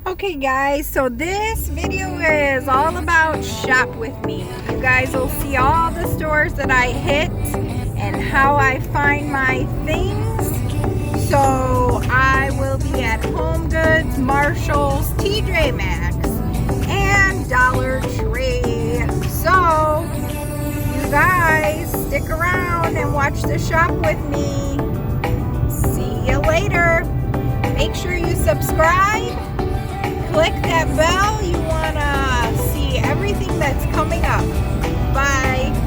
Okay guys, so this video is all about shop with me. You guys will see all the stores that I hit and how I find my things. So I will be at Homegoods, Marshalls, Tjmaxx, and Dollar Tree. So you guys stick around and watch the shop with me. See you later. Make sure you subscribe. Click that bell. You want to see everything that's coming up. Bye.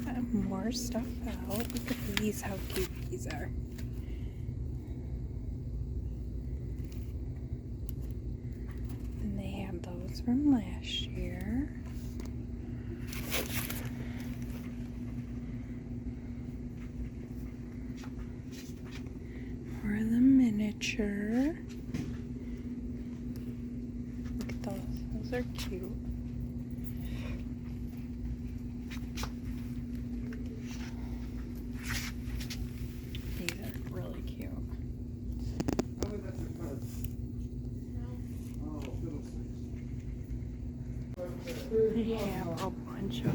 got more stuff out. Look at these, how cute these are. And they have those from last year. For the miniature. Look at those. Those are cute. These are really cute. They have a bunch of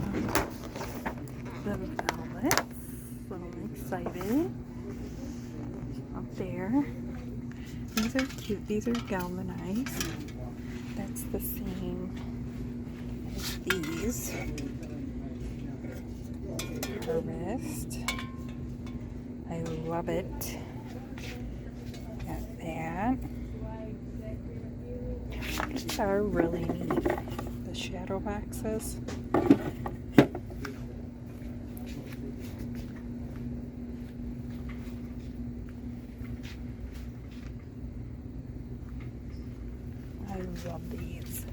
the velvets. So I'm excited. Up there. These are cute. These are galvanized. That's the same as these. Harvest. I love it. Got that. These are really neat. The shadow boxes. I love these.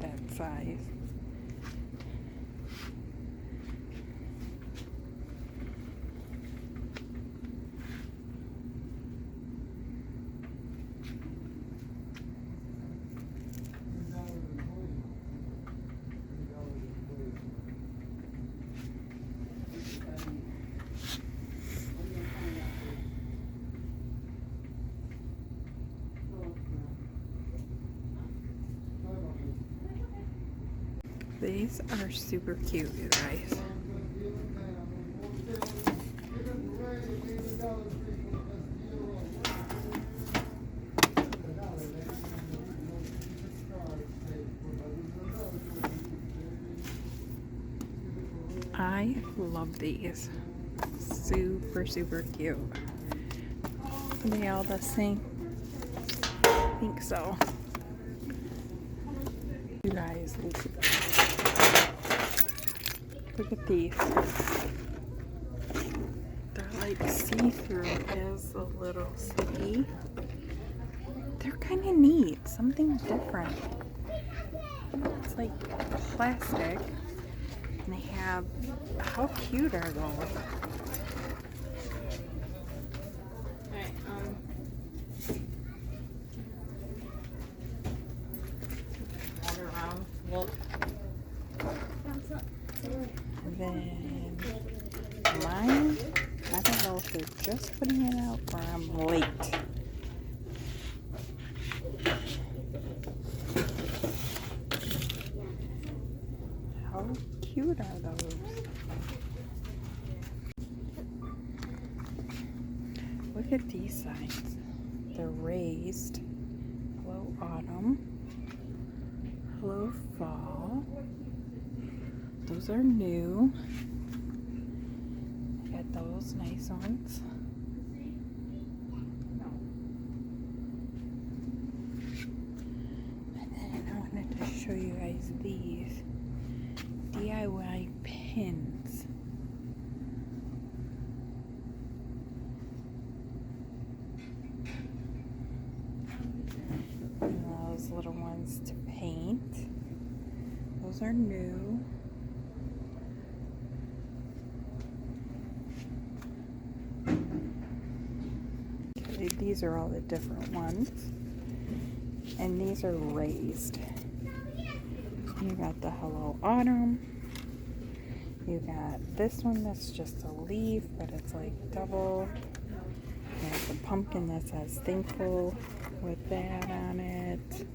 That size. These are super cute, you guys. I love these. Super, super cute. Are they all the same? I think so. You guys, look at these. They're like see-through as a little city. They're kind of neat. Something different. It's like plastic. And they have, how cute are those? Then mine, I don't know if they're just putting it out or I'm late. How cute are those? Look at these signs. They're raised. Hello, autumn. Hello, fall. Those are new. I got those nice ones. And then I wanted to show you guys these DIY pins. And those little ones to paint. Those are new. These are all the different ones, and these are raised. You got the Hello Autumn. You got this one that's just a leaf, but it's like double. You have the pumpkin that says thankful with that on it.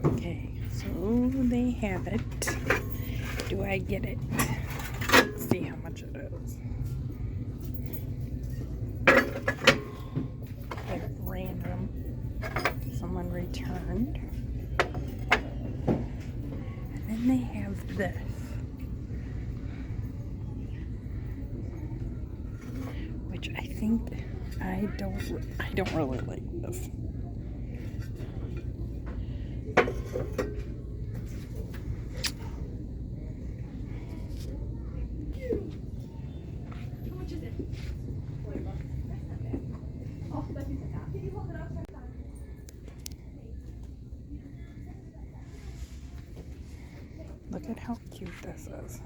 Okay, so they have it. Do I get it? Let's see how much it is. Like random. Someone returned. And then they have this. Which I think I don't really like this. Look at how cute this is.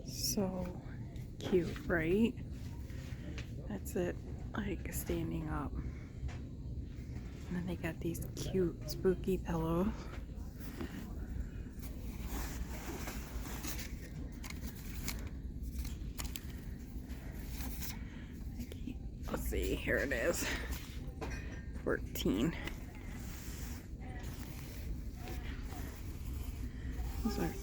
So cute, right? That's it, like standing up. And then they got these cute spooky pillows. Let's see, here it is. 14. Those are